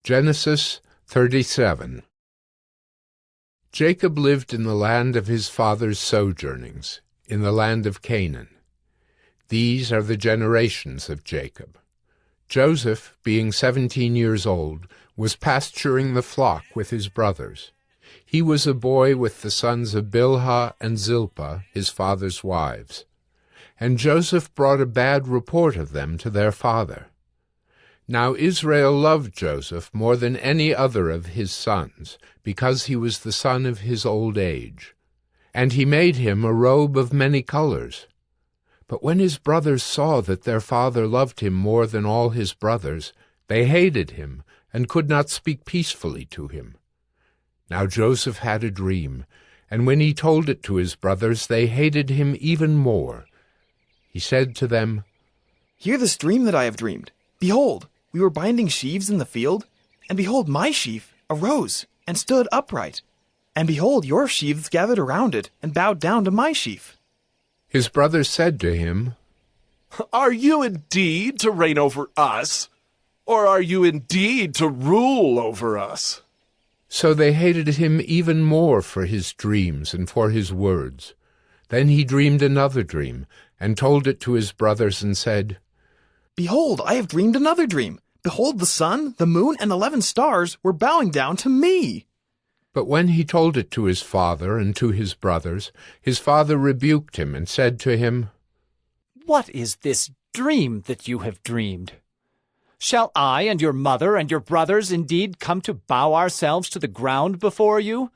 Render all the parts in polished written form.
Genesis 37. Jacob lived in the land of his father's sojournings, in the land of Canaan. These are the generations of Jacob. Joseph, being 17 years old, was pasturing the flock with his brothers. He was a boy with the sons of Bilhah and Zilpah, his father's wives. And Joseph brought a bad report of them to their father. Now Israel loved Joseph more than any other of his sons, because he was the son of his old age. And he made him a robe of many colors. But when his brothers saw that their father loved him more than all his brothers, they hated him, and could not speak peacefully to him. Now Joseph had a dream, and when he told it to his brothers, they hated him even more. He said to them, "Hear this dream that I have dreamed. Behold, we were binding sheaves in the field, and behold, my sheaf arose and stood upright. And behold, your sheaves gathered around it and bowed down to my sheaf." His brothers said to him, "Are you indeed to reign over us, or are you indeed to rule over us?" So they hated him even more for his dreams and for his words. Then he dreamed another dream, and told it to his brothers, and said, "Behold, I have dreamed another dream. Behold, the sun, the moon, and 11 stars were bowing down to me." But when he told it to his father and to his brothers, his father rebuked him and said to him, "What is this dream that you have dreamed? Shall I and your mother and your brothers indeed come to bow ourselves to the ground before you?"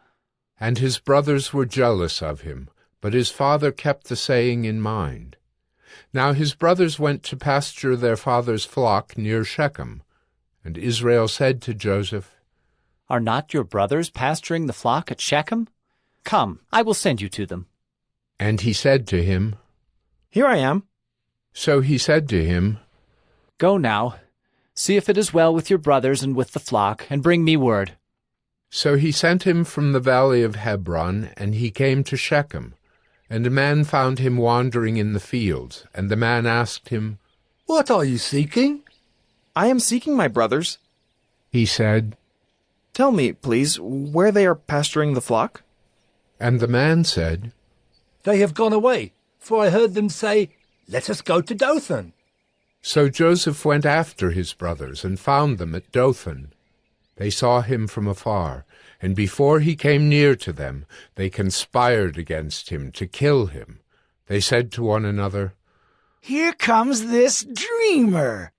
And his brothers were jealous of him, but his father kept the saying in mind. Now his brothers went to pasture their father's flock near Shechem. And Israel said to Joseph, "Are not your brothers pasturing the flock at Shechem? Come, I will send you to them." And he said to him, "Here I am." So he said to him, "Go now, see if it is well with your brothers and with the flock, and bring me word." So he sent him from the valley of Hebron, and he came to Shechem. And a man found him wandering in the fields, and the man asked him, "What are you seeking?" "I am seeking my brothers." He said, "Tell me, please, where they are pasturing the flock." And the man said, "They have gone away, for I heard them say, 'Let us go to Dothan.'" So Joseph went after his brothers, and found them at Dothan. They saw him from afar, and before he came near to them, they conspired against him to kill him. They said to one another, "Here comes this dreamer."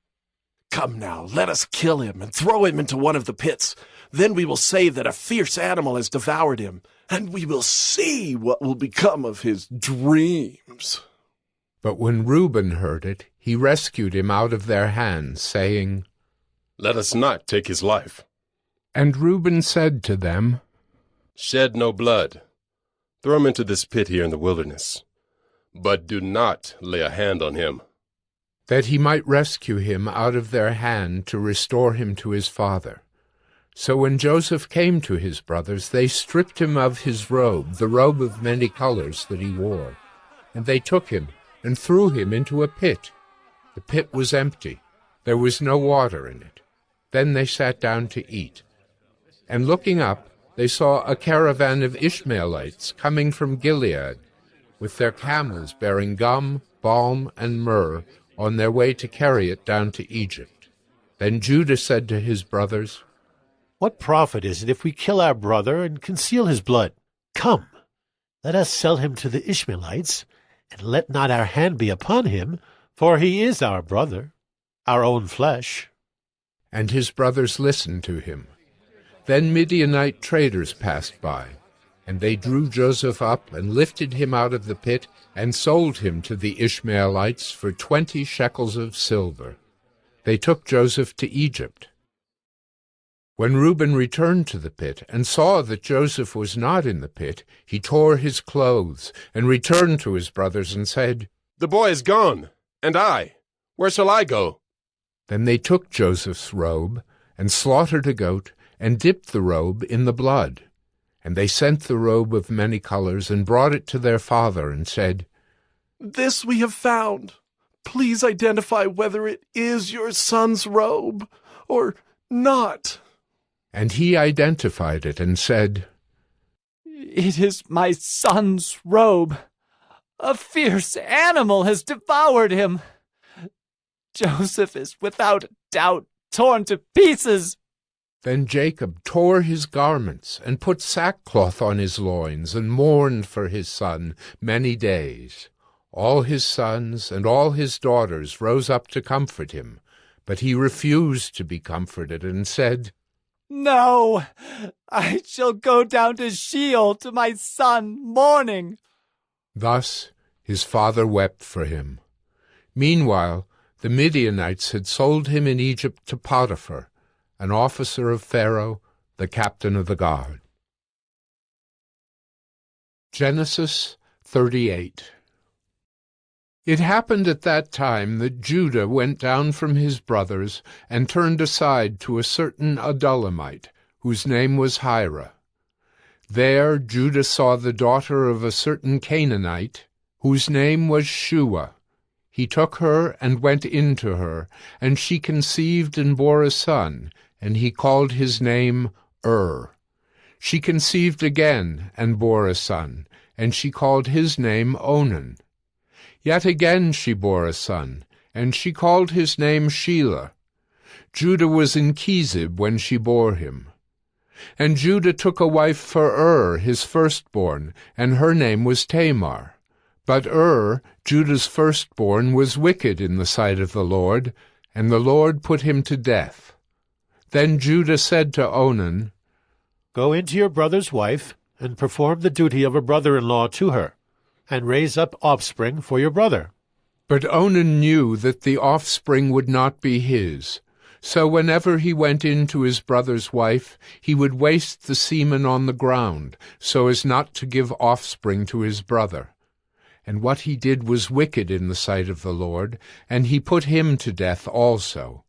Come now, let us kill him and throw him into one of the pits. Then we will say that a fierce animal has devoured him, and we will see what will become of his dreams." But when Reuben heard it, he rescued him out of their hands, saying, "Let us not take his life." And Reuben said to them, "Shed no blood. Throw him into this pit here in the wilderness. But do not lay a hand on him." that he might rescue him out of their hand to restore him to his father. So when Joseph came to his brothers, they stripped him of his robe, the robe of many colors that he wore. And they took him and threw him into a pit. The pit was empty. There was no water in it. Then they sat down to eat. And looking up, they saw a caravan of Ishmaelites coming from Gilead, with their camels bearing gum, balm, and myrrh, on their way to carry it down to Egypt. Then Judah said to his brothers, "What profit is it if we kill our brother and conceal his blood? Come, let us sell him to the Ishmaelites, and let not our hand be upon him, for he is our brother, our own flesh." And his brothers listened to him. Then Midianite traders passed by, and they drew Joseph up and lifted him out of the pit and sold him to the Ishmaelites for 20 shekels of silver. They took Joseph to Egypt. When Reuben returned to the pit and saw that Joseph was not in the pit, he tore his clothes and returned to his brothers and said, "The boy is gone, and I. Where shall I go?" Then they took Joseph's robe and slaughtered a goat and dipped the robe in the blood. And they sent the robe of many colors and brought it to their father and said, "This we have found. Please identify whether it is your son's robe or not." And he identified it and said, "It is my son's robe. A fierce animal has devoured him. Joseph is without doubt torn to pieces." Then Jacob tore his garments and put sackcloth on his loins and mourned for his son many days. All his sons and all his daughters rose up to comfort him, but he refused to be comforted and said, "No, I shall go down to Sheol to my son mourning." Thus his father wept for him. Meanwhile, the Midianites had sold him in Egypt to Potiphar, an officer of Pharaoh, the captain of the guard. Genesis 38. It happened at that time that Judah went down from his brothers and turned aside to a certain Adullamite, whose name was Hira. There Judah saw the daughter of a certain Canaanite, whose name was Shua. He took her and went in to her, and she conceived and bore a son, and he called his name She conceived again and bore a son, and she called his name Onan. Yet again she bore a son, and she called his name Shelah. Judah was in Chezib when she bore him. And Judah took a wife for his firstborn, and her name was Tamar. But Judah's firstborn, was wicked in the sight of the Lord, and the Lord put him to death. Then Judah said to Onan, Go into your brother's wife, and perform the duty of a brother-in-law to her, and raise up offspring for your brother. But Onan knew that the offspring would not be his. So whenever he went in to his brother's wife, he would waste the semen on the ground, so as not to give offspring to his brother. And what he did was wicked in the sight of the Lord, and he put him to death also.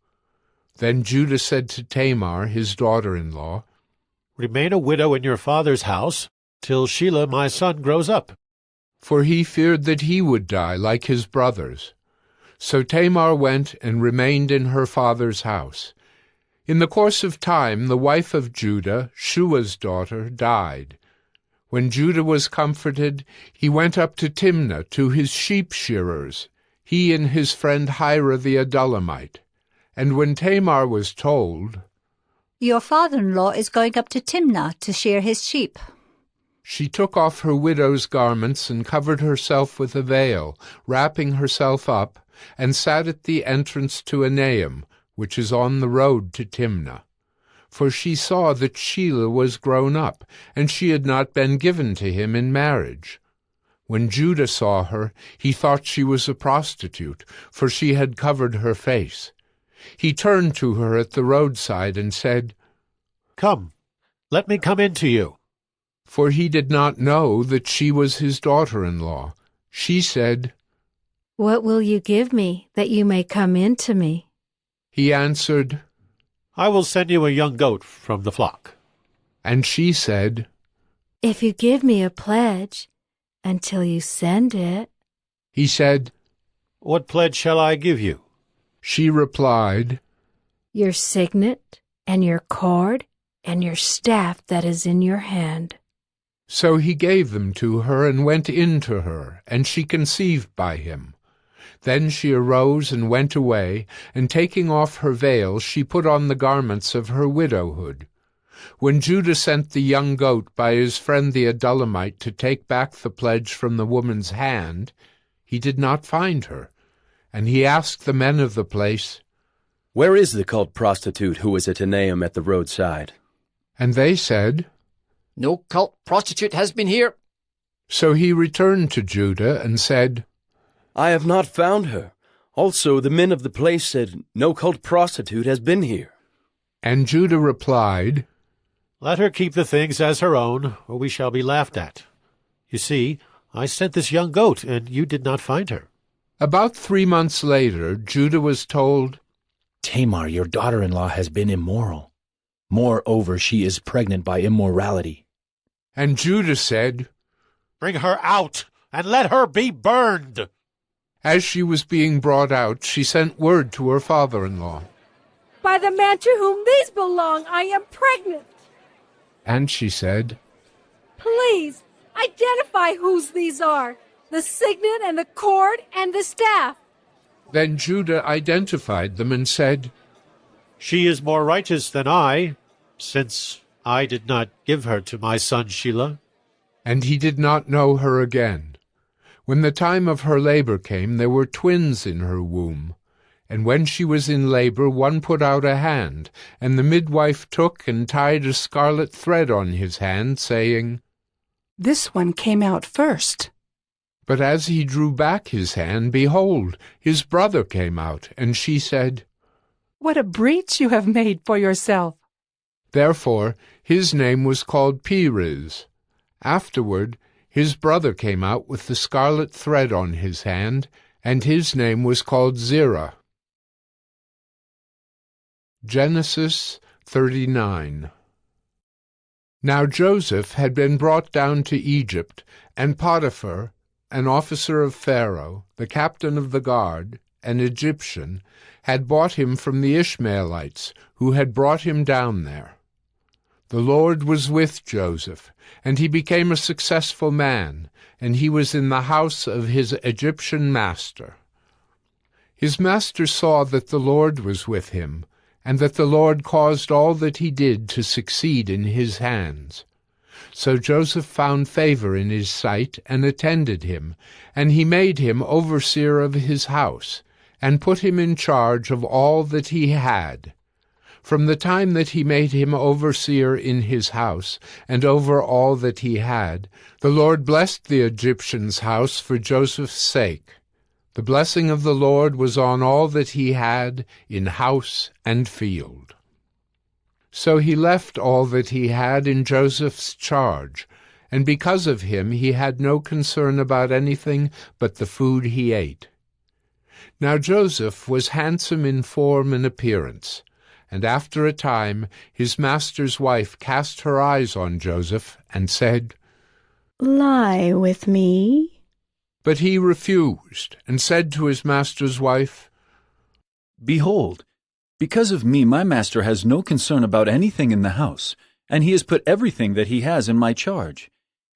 Then Judah said to Tamar, his daughter-in-law, Remain a widow in your father's house, till Shelah my son grows up. For he feared that he would die like his brothers. So Tamar went and remained in her father's house. In the course of time the wife of Judah, Shua's daughter, died. When Judah was comforted, he went up to Timnah to his sheep-shearers, he and his friend Hira the Adullamite. And when Tamar was told, Your father-in-law is going up to Timnah to shear his sheep, she took off her widow's garments and covered herself with a veil, wrapping herself up, and sat at the entrance to Enaim, which is on the road to Timnah. For she saw that Shelah was grown up, and she had not been given to him in marriage. When Judah saw her, he thought she was a prostitute, for she had covered her face. He turned to her at the roadside and said, Come, let me come in to you. For he did not know that she was his daughter-in-law. She said, What will you give me, that you may come in to me? He answered, I will send you a young goat from the flock. And she said, If you give me a pledge, until you send it. He said, What pledge shall I give you? She replied, Your signet, and your cord, and your staff that is in your hand. So he gave them to her and went in to her, and she conceived by him. Then she arose and went away, and taking off her veil, she put on the garments of her widowhood. When Judah sent the young goat by his friend the Adullamite to take back the pledge from the woman's hand, he did not find her. And he asked the men of the place, Where is the cult prostitute who was at Enaim at the roadside? And they said, No cult prostitute has been here. So he returned to Judah and said, I have not found her. Also the men of the place said, No cult prostitute has been here. And Judah replied, Let her keep the things as her own, or we shall be laughed at. You see, I sent this young goat, and you did not find her. About 3 months later, Judah was told, Tamar, your daughter-in-law, has been immoral. Moreover, she is pregnant by immorality. And Judah said, Bring her out, and let her be burned. As she was being brought out, she sent word to her father-in-law. By By the man to whom these belong, I am pregnant. And she said, Please, identify whose these are, the signet and the cord and the staff. Then Judah identified them and said, She is more righteous than I, since I did not give her to my son Shelah. And he did not know her again. When the time of her labor came, there were twins in her womb. And when she was in labor, one put out a hand, and the midwife took and tied a scarlet thread on his hand, saying, This one came out first. But as he drew back his hand, behold, his brother came out, and she said, What a breach you have made for yourself. Therefore his name was called Perez. Afterward his brother came out with the scarlet thread on his hand, and his name was called Zerah. Genesis 39. Now Joseph had been brought down to Egypt, and Potiphar, an officer of Pharaoh, the captain of the guard, an Egyptian, had bought him from the Ishmaelites, who had brought him down there. The Lord was with Joseph, and he became a successful man, and he was in the house of his Egyptian master. His master saw that the Lord was with him, and that the Lord caused all that he did to succeed in his hands. So Joseph found favor in his sight, and attended him, and he made him overseer of his house, and put him in charge of all that he had. From the time that he made him overseer in his house, and over all that he had, the Lord blessed the Egyptian's house for Joseph's sake. The blessing of the Lord was on all that he had in house and field. So he left all that he had in Joseph's charge, and because of him he had no concern about anything but the food he ate. Now Joseph was handsome in form and appearance, and after a time his master's wife cast her eyes on Joseph and said, Lie with me. But he refused, and said to his master's wife, Behold, because of me my master has no concern about anything in the house, and he has put everything that he has in my charge.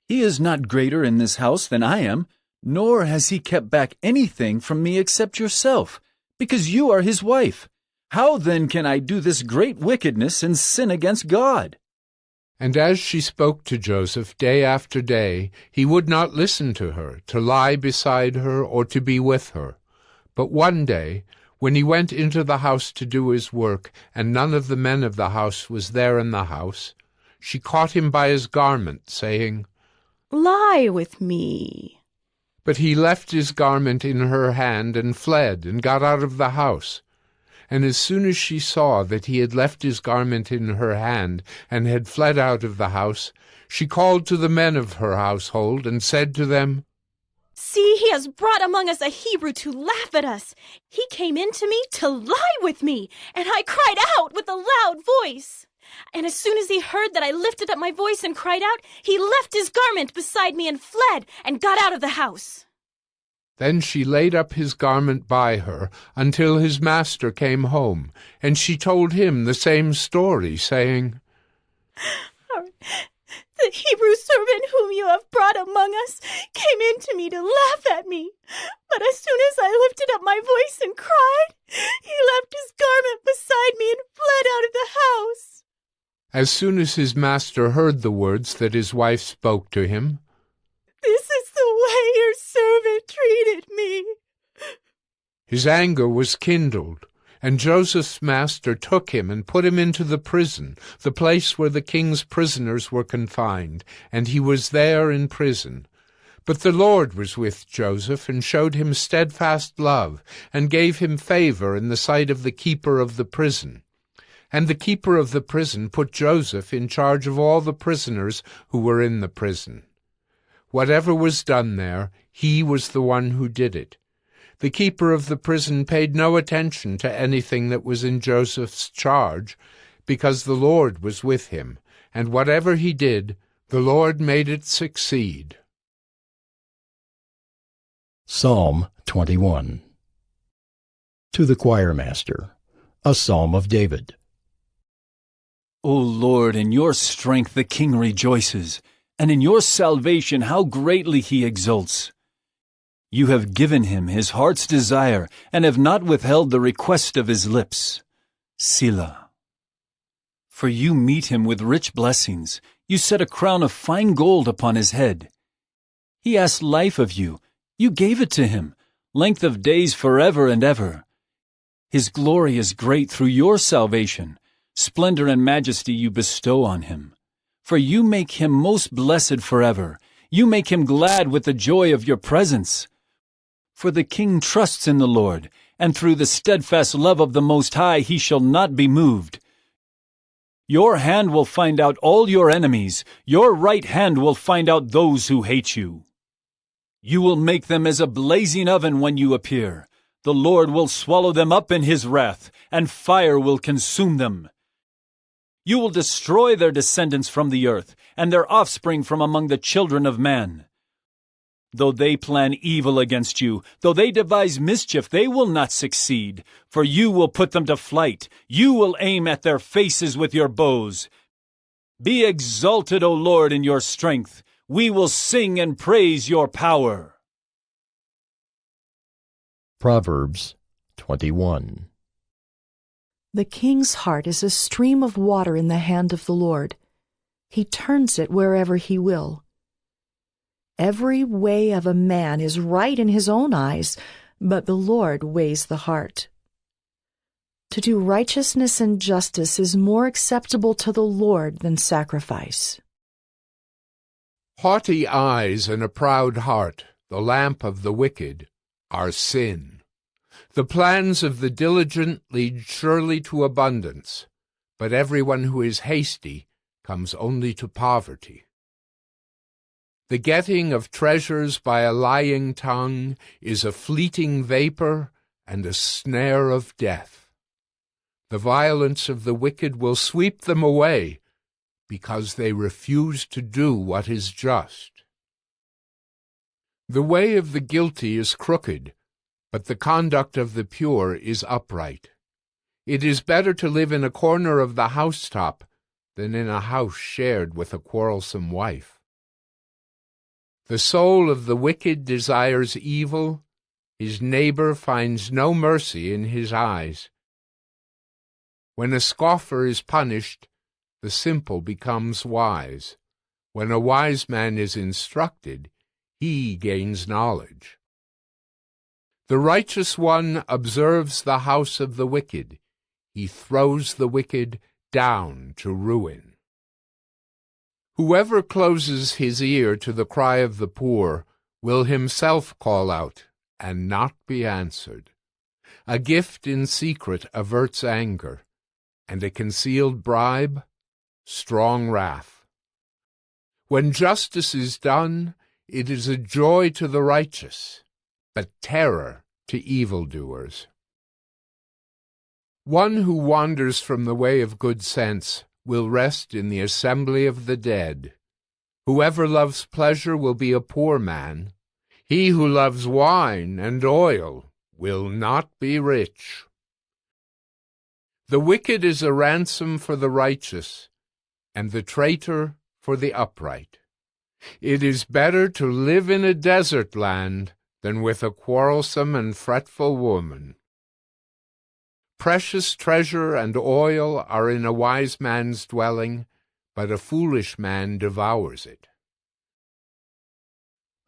He is not greater in this house than I am, nor has he kept back anything from me except yourself, because you are his wife. How then can I do this great wickedness and sin against God? And as she spoke to Joseph day after day, he would not listen to her, to lie beside her, or to be with her. But one day, when he went into the house to do his work, and none of the men of the house was there in the house, she caught him by his garment, saying, Lie with me. But he left his garment in her hand, and fled, and got out of the house. And as soon as she saw that he had left his garment in her hand, and had fled out of the house, she called to the men of her household, and said to them, See, he has brought among us a Hebrew to laugh at us. He came in to me to lie with me, and I cried out with a loud voice. And as soon as he heard that I lifted up my voice and cried out, he left his garment beside me and fled, and got out of the house. Then she laid up his garment by her until his master came home, and she told him the same story, saying, The Hebrew servant whom you have brought among us came in to me to laugh at me. But as soon as I lifted up my voice and cried, he left his garment beside me and fled out of the house. As soon as his master heard the words that his wife spoke to him, This is the way your servant treated me. his anger was kindled, and Joseph's master took him and put him into the prison, the place where the king's prisoners were confined, and he was there in prison. But the Lord was with Joseph, and showed him steadfast love, and gave him favor in the sight of the keeper of the prison. And the keeper of the prison put Joseph in charge of all the prisoners who were in the prison. Whatever was done there, he was the one who did it. The keeper of the prison paid no attention to anything that was in Joseph's charge, because the Lord was with him, and whatever he did, the Lord made it succeed. Psalm 21. To the choir master, A Psalm of David. O Lord, in your strength the king rejoices, and in your salvation how greatly he exults. You have given him his heart's desire, and have not withheld the request of his lips. Selah. For you meet him with rich blessings. You set a crown of fine gold upon his head. He asked life of you. You gave it to him, length of days forever and ever. His glory is great through your salvation. Splendor and majesty you bestow on him. For you make him most blessed forever. You make him glad with the joy of your presence. For the king trusts in the Lord, and through the steadfast love of the Most High he shall not be moved. Your hand will find out all your enemies. Your right hand will find out those who hate you. You will make them as a blazing oven when you appear. The Lord will swallow them up in his wrath, and fire will consume them. You will destroy their descendants from the earth, and their offspring from among the children of man. Though they plan evil against you, though they devise mischief, they will not succeed, for you will put them to flight. You will aim at their faces with your bows. Be exalted, O Lord, in your strength. We will sing and praise your power. Proverbs 21. The king's heart is a stream of water in the hand of the Lord. He turns it wherever he will. Every way of a man is right in his own eyes, but the Lord weighs the heart. To do righteousness and justice is more acceptable to the Lord than sacrifice. Haughty eyes and a proud heart, the lamp of the wicked, are sin. The plans of the diligent lead surely to abundance, but everyone who is hasty comes only to poverty. The getting of treasures by a lying tongue is a fleeting vapor and a snare of death. The violence of the wicked will sweep them away, because they refuse to do what is just. The way of the guilty is crooked, but the conduct of the pure is upright. It is better to live in a corner of the housetop than in a house shared with a quarrelsome wife. The soul of the wicked desires evil. His neighbor finds no mercy in his eyes. When a scoffer is punished, the simple becomes wise. When a wise man is instructed, he gains knowledge. The righteous one observes the house of the wicked. He throws the wicked down to ruin. Whoever closes his ear to the cry of the poor will himself call out and not be answered. A gift in secret averts anger, and a concealed bribe, strong wrath. When justice is done, it is a joy to the righteous, but terror to evildoers. One who wanders from the way of good sense will rest in the assembly of the dead. Whoever loves pleasure will be a poor man. He who loves wine and oil will not be rich. The wicked is a ransom for the righteous, and the traitor for the upright. It is better to live in a desert land than with a quarrelsome and fretful woman. Precious treasure and oil are in a wise man's dwelling, but a foolish man devours it.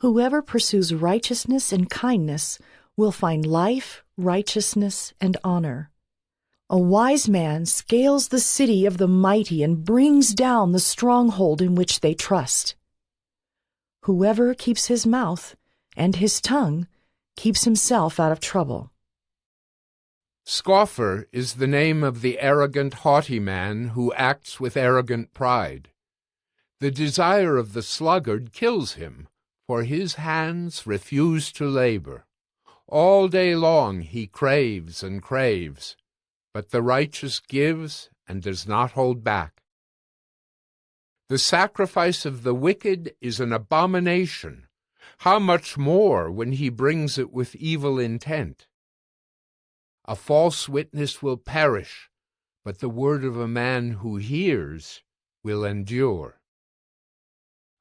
Whoever pursues righteousness and kindness will find life, righteousness, and honor. A wise man scales the city of the mighty and brings down the stronghold in which they trust. Whoever keeps his mouth and his tongue keeps himself out of trouble. Scoffer is the name of the arrogant, haughty man who acts with arrogant pride. The desire of the sluggard kills him, for his hands refuse to labor. All day long he craves and craves, but the righteous gives and does not hold back. The sacrifice of the wicked is an abomination. How much more when he brings it with evil intent? A false witness will perish, but the word of a man who hears will endure.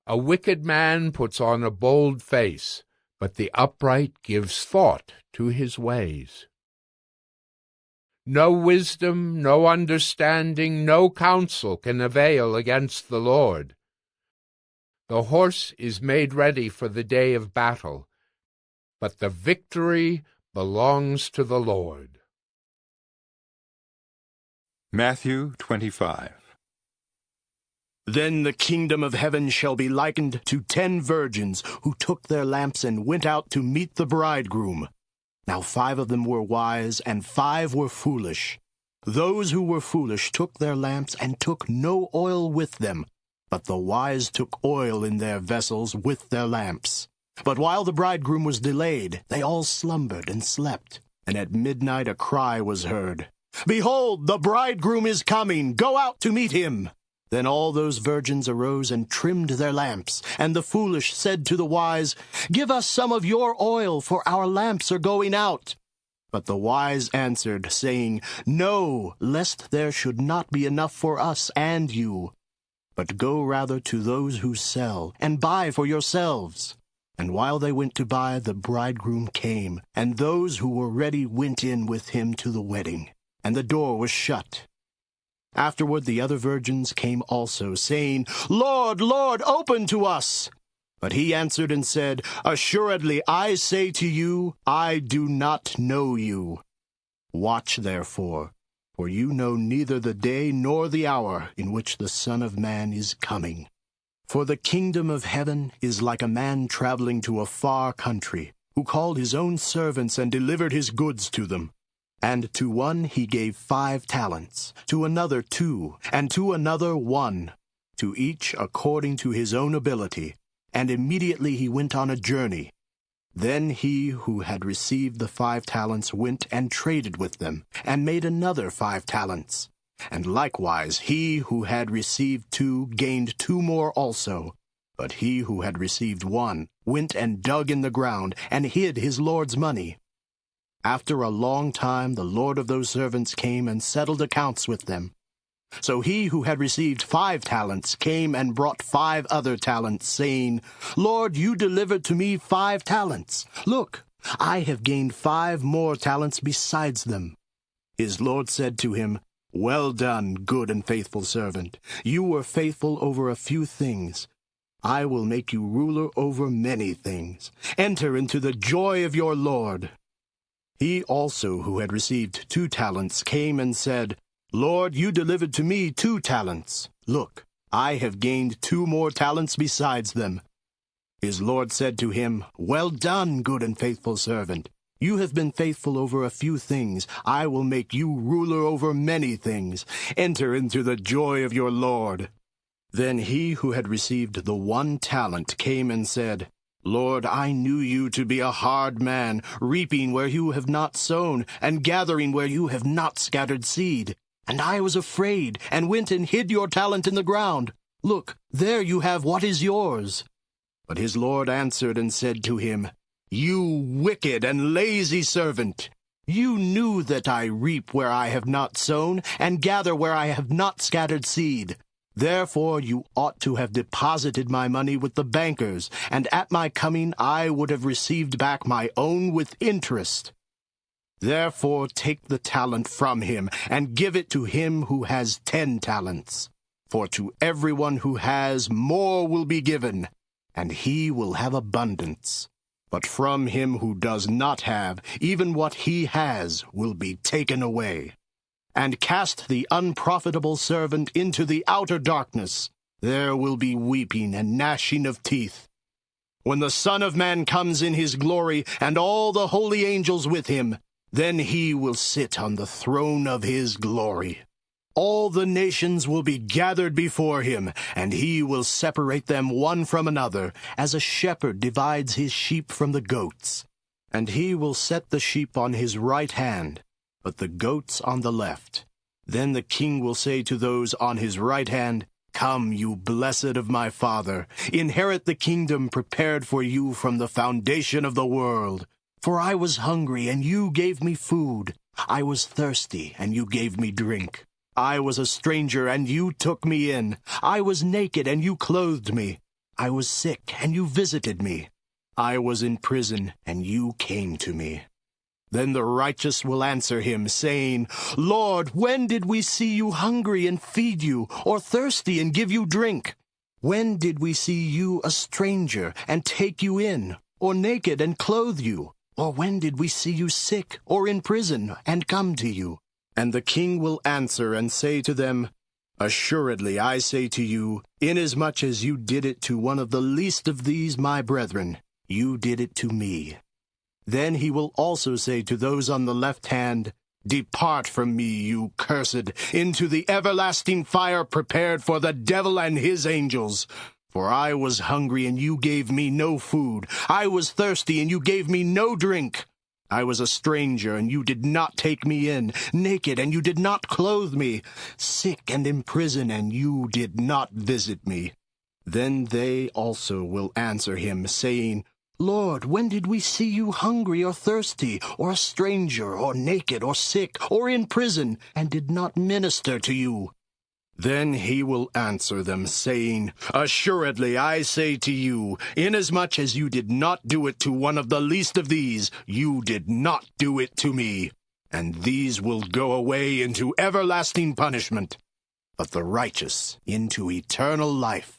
A wicked man puts on a bold face, but the upright gives thought to his ways. No wisdom, no understanding, no counsel can avail against the Lord. The horse is made ready for the day of battle, but the victory belongs to the Lord. Matthew 25. Then the kingdom of heaven shall be likened to 10 virgins who took their lamps and went out to meet the bridegroom. Now 5 of them were wise, and 5 were foolish. Those who were foolish took their lamps and took no oil with them, but the wise took oil in their vessels with their lamps. But while the bridegroom was delayed, they all slumbered and slept. And at midnight a cry was heard, "Behold, the bridegroom is coming! Go out to meet him!" Then all those virgins arose and trimmed their lamps. And the foolish said to the wise, "Give us some of your oil, for our lamps are going out." But the wise answered, saying, "No, lest there should not be enough for us and you. But go rather to those who sell, and buy for yourselves." And while they went to buy, the bridegroom came, and those who were ready went in with him to the wedding, and the door was shut. Afterward the other virgins came also, saying, "Lord, Lord, open to us." But he answered and said, "Assuredly I say to you, I do not know you. Watch therefore, for you know neither the day nor the hour in which the Son of Man is coming. For the kingdom of heaven is like a man traveling to a far country, who called his own servants and delivered his goods to them. And to one he gave 5 talents, to another 2, and to another 1, to each according to his own ability. And immediately he went on a journey. Then he who had received the 5 talents went and traded with them, and made another 5 talents. And likewise he who had received 2 gained 2 more also. But he who had received 1 went and dug in the ground, and hid his Lord's money. After a long time the Lord of those servants came and settled accounts with them. So he who had received 5 talents came and brought 5 other talents, saying, "Lord, you delivered to me 5 talents. Look, I have gained 5 more talents besides them." His Lord said to him, "Well done, good and faithful servant. You were faithful over a few things. I will make you ruler over many things. Enter into the joy of your Lord." He also who had received 2 talents came and said, "Lord, you delivered to me 2 talents. Look, I have gained 2 more talents besides them." His Lord said to him, "Well done, good and faithful servant. You have been faithful over a few things. I will make you ruler over many things. Enter into the joy of your Lord." Then he who had received the 1 talent came and said, "Lord, I knew you to be a hard man, reaping where you have not sown, and gathering where you have not scattered seed. And I was afraid, and went and hid your talent in the ground. Look, there you have what is yours." But his Lord answered and said to him, "You wicked and lazy servant! You knew that I reap where I have not sown, and gather where I have not scattered seed. Therefore you ought to have deposited my money with the bankers, and at my coming I would have received back my own with interest. Therefore take the talent from him, and give it to him who has 10 talents. For to everyone who has, more will be given, and he will have abundance. But from him who does not have, even what he has will be taken away. And cast the unprofitable servant into the outer darkness. There will be weeping and gnashing of teeth. When the Son of Man comes in his glory, and all the holy angels with him, then he will sit on the throne of his glory. All the nations will be gathered before him, and he will separate them one from another, as a shepherd divides his sheep from the goats. And he will set the sheep on his right hand, but the goats on the left. Then the king will say to those on his right hand, "Come, you blessed of my Father, inherit the kingdom prepared for you from the foundation of the world. For I was hungry, and you gave me food. I was thirsty, and you gave me drink. I was a stranger, and you took me in. I was naked, and you clothed me. I was sick, and you visited me. I was in prison, and you came to me. Then the righteous will answer him, saying, Lord, when did we see you hungry and feed you, or thirsty and give you drink? When did we see you a stranger and take you in, or naked and clothe you? Or when did we see you sick or in prison and come to you? And the king will answer and say to them, Assuredly I say to you, inasmuch as you did it to one of the least of these my brethren, you did it to me. Then he will also say to those on the left hand, Depart from me, you cursed, into the everlasting fire prepared for the devil and his angels. For I was hungry, and you gave me no food. I was thirsty, and you gave me no drink. I was a stranger, and you did not take me in, naked, and you did not clothe me, sick and in prison, and you did not visit me. Then they also will answer him, saying, Lord, when did we see you hungry or thirsty, or a stranger, or naked, or sick, or in prison, and did not minister to you? Then he will answer them, saying, Assuredly I say to you, inasmuch as you did not do it to one of the least of these, you did not do it to me. And these will go away into everlasting punishment, but the righteous into eternal life.